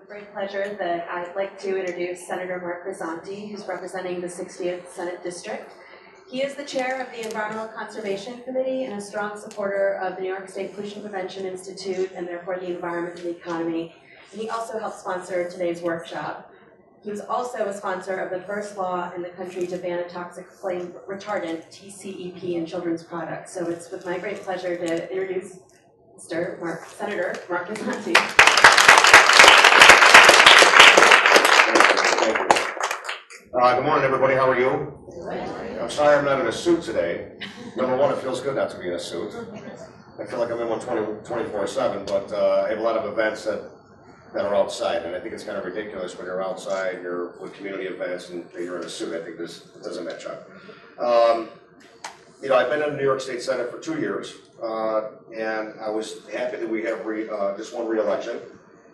with great pleasure that I'd like to introduce Senator Mark Grisanti, who's representing the 60th Senate District. He is the chair of the Environmental Conservation Committee and a strong supporter of the New York State Pollution Prevention Institute and therefore the environment and the economy. And he also helped sponsor today's workshop. He was also a sponsor of the first law in the country to ban a toxic flame retardant, TCEP, in children's products. So it's with my great pleasure to introduce Senator Mark Grisanti. Thank you. Good morning, everybody. How are you? I'm sorry I'm not in a suit today. Number one, it feels good not to be in a suit. I feel like I'm in one 24/7, but I have a lot of events that are outside, and I think it's kind of ridiculous when you're outside, you're with community events, and you're in a suit. I think this doesn't match up. I've been in the New York State Senate for 2 years, and I was happy that we have just won re-election,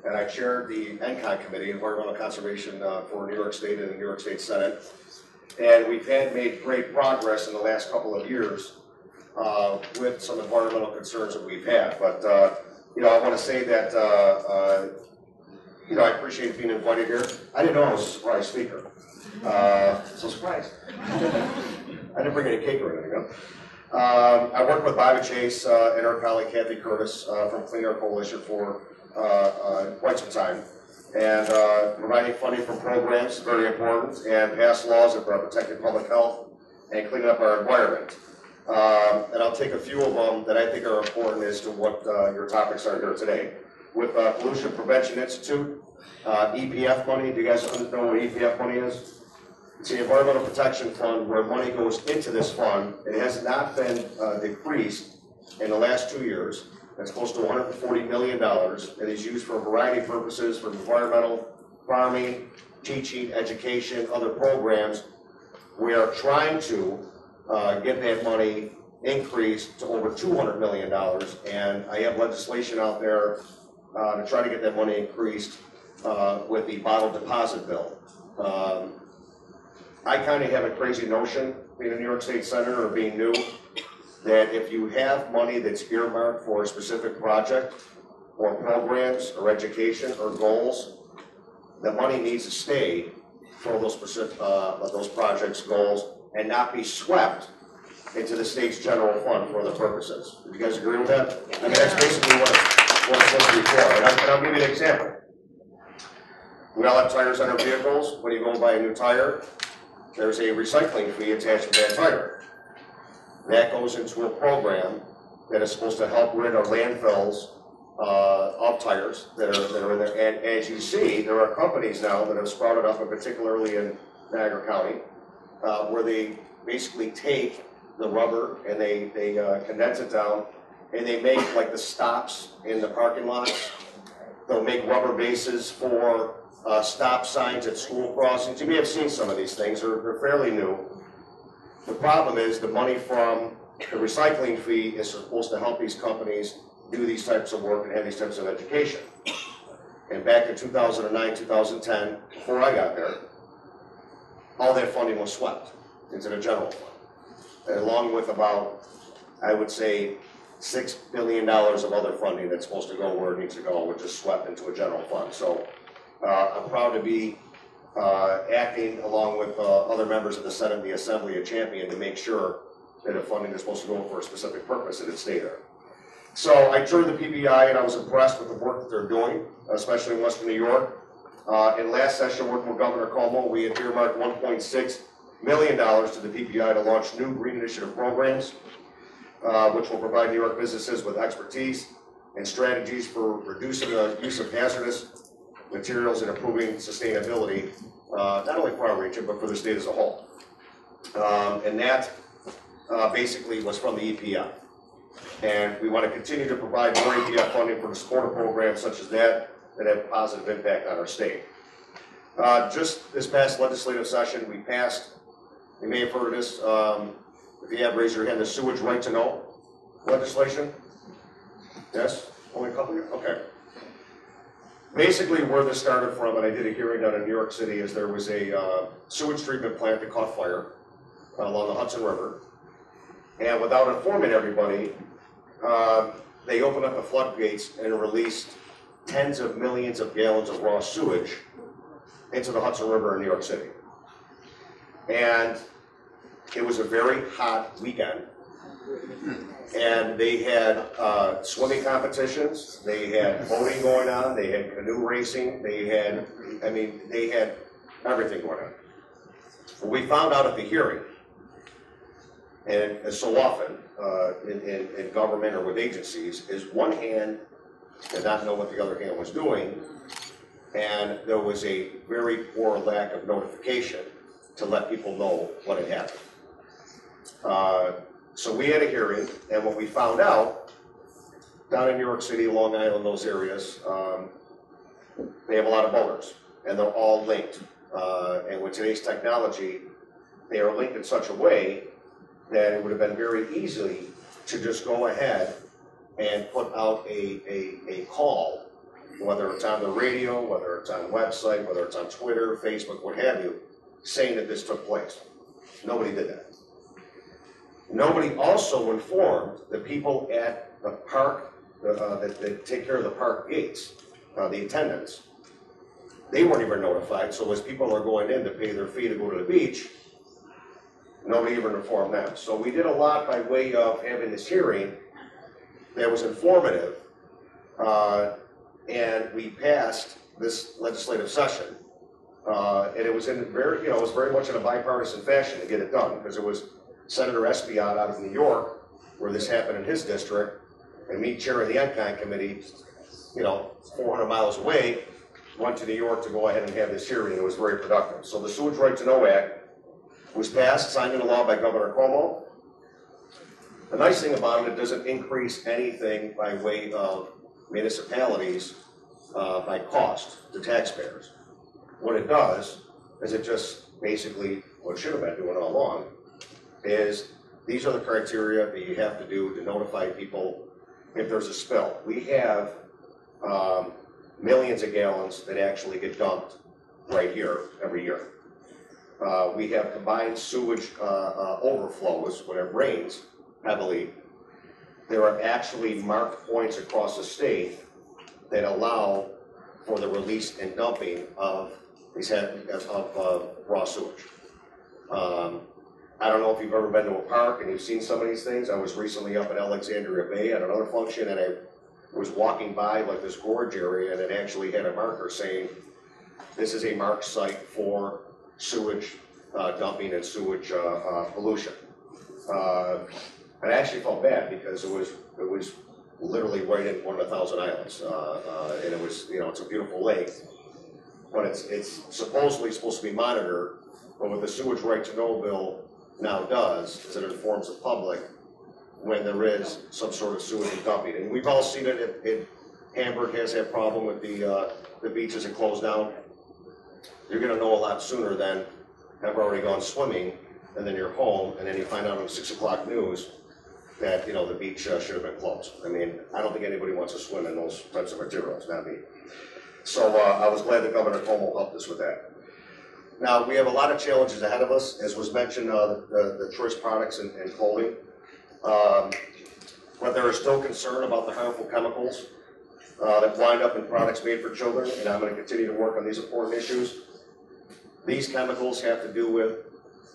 and I chaired the ENCON Committee, Environmental Conservation for New York State and the New York State Senate, and we've made great progress in the last couple of years with some environmental concerns that we've had. But I want to say that I appreciate being invited here. I didn't know I was a surprise speaker. So surprised. I didn't bring any cake or anything. I worked with Bobby Chase and our colleague Kathy Curtis from Clean Air Coalition for quite some time. And providing funding for programs is very important, and pass laws that are protecting public health and cleaning up our environment. And I'll take a few of them that I think are important as to what your topics are here today. With Pollution Prevention Institute, EPF money. Do you guys know what EPF money is? It's the Environmental Protection Fund, where money goes into this fund. It has not been decreased in the last 2 years. It's close to $140 million. It is used for a variety of purposes, for environmental, farming, teaching, education, other programs. We are trying to get that money increased to over $200 million, and I have legislation out there to try to get that money increased with the bottle deposit bill. I kind of have a crazy notion, being a New York State Senator or being new, that if you have money that's earmarked for a specific project or programs or education or goals, the money needs to stay for those specific those projects, goals, and not be swept into the state's general fund for other purposes. Do you guys agree with that? I mean, that's basically what it's supposed to be for. And I'll give you an example. We all have tires on our vehicles. When you go and buy a new tire, there's a recycling fee attached to that tire. That goes into a program that is supposed to help rid our landfills of tires that are in there. And as you see, there are companies now that have sprouted up, and particularly in Niagara County, where they basically take the rubber and they condense it down, and they make like the stops in the parking lots. They'll make rubber bases for stop signs at school crossings. You may have seen some of these things. They're fairly new. The problem is the money from the recycling fee is supposed to help these companies do these types of work and have these types of education. And back in 2009, 2010, before I got there, all that funding was swept into the general fund, along with about, I would say, $6 billion of other funding that's supposed to go where it needs to go, which is swept into a general fund. So I'm proud to be acting along with other members of the Senate and the Assembly, a champion to make sure that if funding is supposed to go for a specific purpose, that it stay there. So I toured the PBI, and I was impressed with the work that they're doing, especially in Western New York. In last session, working with Governor Cuomo, we had earmarked $1.6 million to the PBI to launch new green initiative programs, which will provide New York businesses with expertise and strategies for reducing the use of hazardous materials and improving sustainability, not only for our region, but for the state as a whole. And that basically was from the EPF. And we want to continue to provide more EPF funding for the support of programs such as that have a positive impact on our state. Just this past legislative session, we passed, you may have heard of this, if you have, raise your hand, the sewage right to know legislation. Yes? Only a couple of you? Okay. Basically, where this started from, and I did a hearing down in New York City, is there was a sewage treatment plant that caught fire along the Hudson River. And without informing everybody, they opened up the floodgates and released tens of millions of gallons of raw sewage into the Hudson River in New York City. And it was a very hot weekend. And they had swimming competitions, they had boating going on, they had canoe racing, they had everything going on. What we found out at the hearing, and as so often in government or with agencies, is one hand did not know what the other hand was doing, and there was a very poor lack of notification to let people know what had happened. So we had a hearing, and what we found out, down in New York City, Long Island, those areas, they have a lot of boaters, and they're all linked. And with today's technology, they are linked in such a way that it would have been very easy to just go ahead and put out a call, whether it's on the radio, whether it's on a website, whether it's on Twitter, Facebook, what have you, saying that this took place. Nobody did that. Nobody also informed the people at the park that take care of the park gates, the attendants. They weren't even notified, so as people are going in to pay their fee to go to the beach, nobody even informed them. So we did a lot by way of having this hearing that was informative, and we passed this legislative session. And it was in very, it was very much in a bipartisan fashion to get it done, because it was Senator Esbiot out of New York, where this happened in his district, and me chairing the ENCON committee, 400 miles away, went to New York to go ahead and have this hearing. It was very productive. So the Sewage Right to Know Act was passed, signed into law by Governor Cuomo. The nice thing about it, it doesn't increase anything by way of municipalities by cost to taxpayers. What it does is it just basically, what it should have been doing all along, is these are the criteria that you have to do to notify people if there's a spill. We have millions of gallons that actually get dumped right here every year. We have combined sewage overflows when it rains heavily. There are actually marked points across the state that allow for the release and dumping of raw sewage. I don't know if you've ever been to a park and you've seen some of these things. I was recently up at Alexandria Bay at another function, and I was walking by like this gorge area, and it actually had a marker saying, this is a marked site for sewage dumping and sewage pollution. I actually felt bad because it was literally right in one of the Thousand Islands, and it was, it's a beautiful lake, but it's supposedly supposed to be monitored. But what the Sewage Right to Know bill now does is it informs the public when there is some sort of sewage dumping. And we've all seen it. Hamburg has that problem with the beaches that close down. You're going to know a lot sooner than have already gone swimming, and then you're home, and then you find out on the 6 o'clock news that the beach should have been closed. I mean, I don't think anybody wants to swim in those types of materials, not me. So I was glad that Governor Cuomo helped us with that. Now, we have a lot of challenges ahead of us, as was mentioned, the choice products and clothing. But there is still concern about the harmful chemicals that wind up in products made for children, and I'm going to continue to work on these important issues. These chemicals have to do with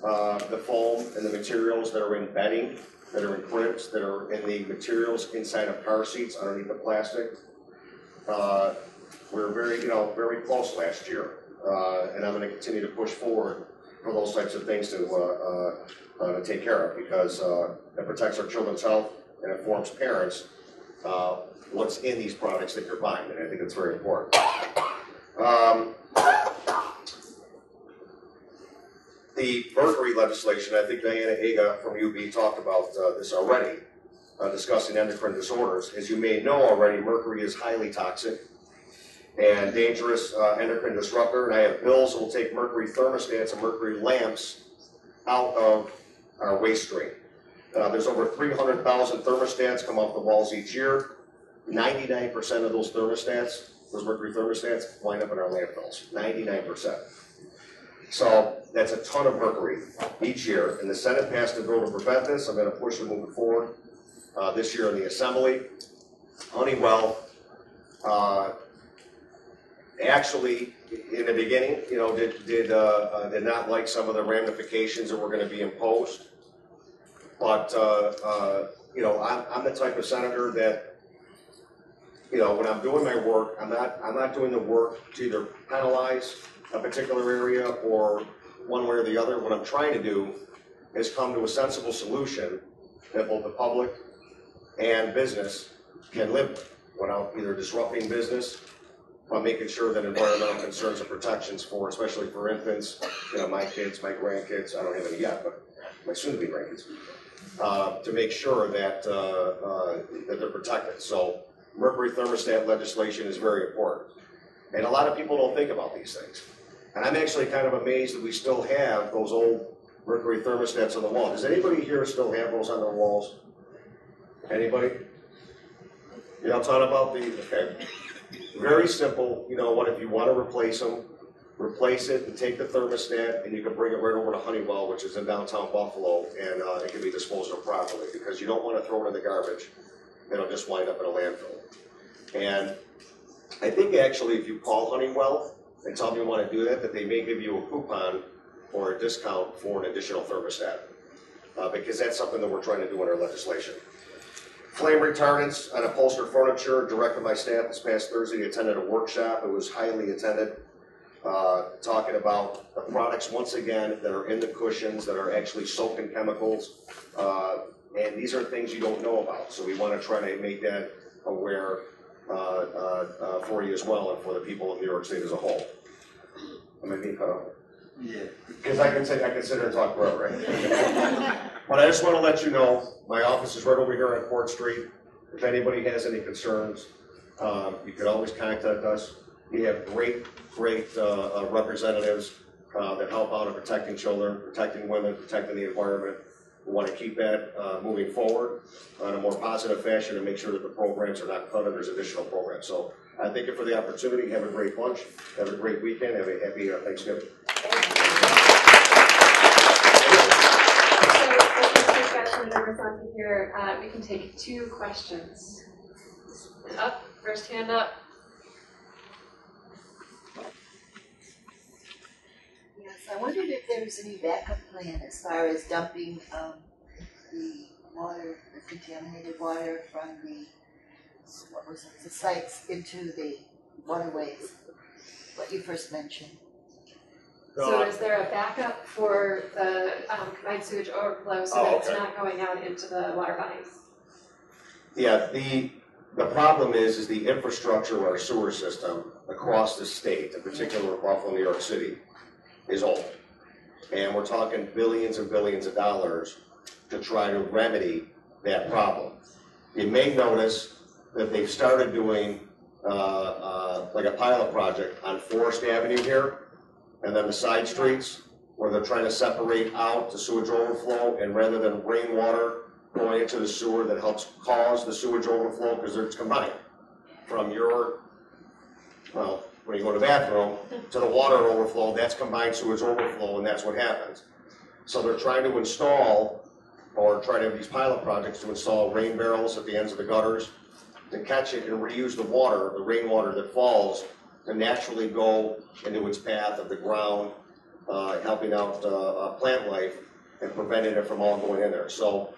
the foam and the materials that are in bedding, that are in cribs, that are in the materials inside of car seats underneath the plastic. We were very close last year. And I'm going to continue to push forward for those types of things to take care of, because it protects our children's health and informs parents what's in these products that you're buying, and I think it's very important. The mercury legislation, I think Diana Haga from UB talked about this already, discussing endocrine disorders. As you may know already, mercury is highly toxic and dangerous endocrine disruptor, and I have bills that will take mercury thermostats and mercury lamps out of our waste stream. There's over 300,000 thermostats come off the walls each year. 99% of those thermostats, those mercury thermostats, wind up in our landfills, 99%. So that's a ton of mercury each year, and the Senate passed a bill to prevent this. I'm going to push to move it forward this year in the Assembly. Honeywell actually, in the beginning, you know, did not like some of the ramifications that were going to be imposed. But you know, I'm the type of senator that, you know, when I'm doing my work, I'm not doing the work to either penalize a particular area or one way or the other. What I'm trying to do is come to a sensible solution that both the public and business can live with without either disrupting business or making sure that environmental concerns and protections for, especially for infants, you know, my kids, my grandkids, I don't have any yet, but my soon-to-be grandkids, to make sure that, that they're protected. So mercury thermostat legislation is very important. And a lot of people don't think about these things. And I'm actually kind of amazed that we still have those old mercury thermostats on the wall. Does anybody here still have those on their walls? Anybody? You know what I'm talking about? Okay. Very simple. You know what, if you want to replace them, replace it and take the thermostat and you can bring it right over to Honeywell, which is in downtown Buffalo, and it can be disposed of properly, because you don't want to throw it in the garbage. It'll just wind up in a landfill. And I think actually if you call Honeywell and tell them you want to do that, that they may give you a coupon or a discount for an additional thermostat, because that's something that we're trying to do in our legislation. Flame retardants on upholstered furniture, directed by staff this past Thursday, attended a workshop. It was highly attended, talking about the products, once again, that are in the cushions, that are actually soaked in chemicals, and these are things you don't know about. So we want to try to make that aware for you as well, and for the people of New York State as a whole. Am I being cut off? Yeah. Because I can sit here and talk forever, right? But I just want to let you know, my office is right over here on Court Street. If anybody has any concerns, you can always contact us. We have great representatives that help out in protecting children, protecting women, protecting the environment. We want to keep that moving forward in a more positive fashion and make sure that the programs are not cut and there's additional programs. So I thank you for the opportunity. Have a great lunch. Have a great weekend. Have a happy Thanksgiving. Senator Grisanti here. We can take 2 questions. Up, first hand up. Yes, I wondered if there was any backup plan as far as dumping the water, the contaminated water from the, what was it, the sites into the waterways, what you first mentioned. So is there a backup for the combined sewage overflow so that it's not going out into the water bodies? Yeah, the problem is the infrastructure of our sewer system across the state, in particular Buffalo, New York City, is old. And we're talking billions and billions of dollars to try to remedy that problem. You may notice that they've started doing like a pilot project on Forest Avenue here, and then the side streets, where they're trying to separate out the sewage overflow, and rather than rainwater going into the sewer that helps cause the sewage overflow, because it's combined from your, well, when you go to the bathroom to the water overflow, that's combined sewage overflow, and that's what happens. So they're trying to install, or try to have these pilot projects to install rain barrels at the ends of the gutters to catch it and reuse the water, the rainwater that falls, to naturally go into its path of the ground, helping out plant life and preventing it from all going in there. So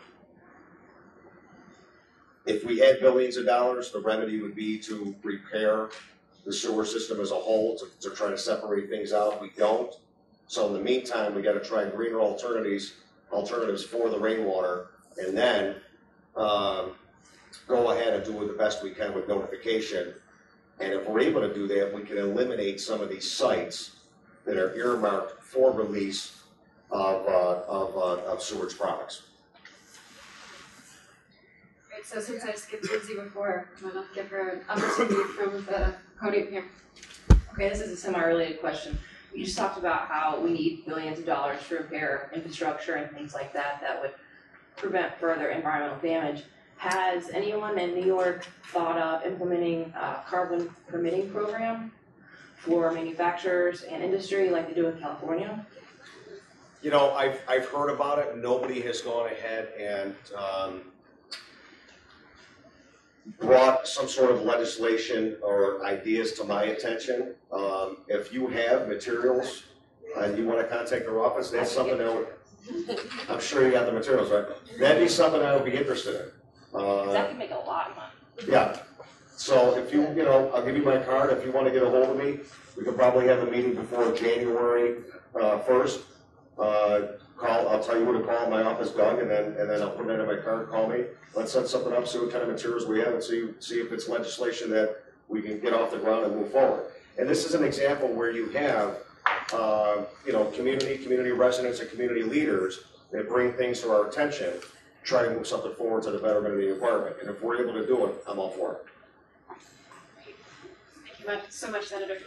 if we had billions of dollars, the remedy would be to repair the sewer system as a whole, to try to separate things out. We don't. So in the meantime, we got to try greener alternatives for the rainwater, and then go ahead and do the best we can with notification. And if we're able to do that, we can eliminate some of these sites that are earmarked for release of sewage products. Right, so since I skipped Lindsay before, I'm going to give her an opportunity from the podium here. Okay, this is a semi-related question. You just talked about how we need billions of dollars to repair infrastructure and things like that that would prevent further environmental damage. Has anyone in New York thought of implementing a carbon permitting program for manufacturers and industry like they do in California? You know, I've heard about it. Nobody has gone ahead and brought some sort of legislation or ideas to my attention. If you have materials and you want to contact our office, that's something that would, I'm sure you got the materials, right? That'd be something I would be interested in. That could make a lot of money. Yeah. So if you I'll give you my card. If you want to get a hold of me, we could probably have a meeting before January 1st. I'll tell you who to call in my office, Doug, and then I'll put it in my card. Call me. Let's set something up, see what kind of materials we have, and see if it's legislation that we can get off the ground and move forward. And this is an example where you have, community residents and community leaders that bring things to our attention, try to move something forward to the betterment of the environment. And if we're able to do it, I'm all for it. Thank you so much, Senator.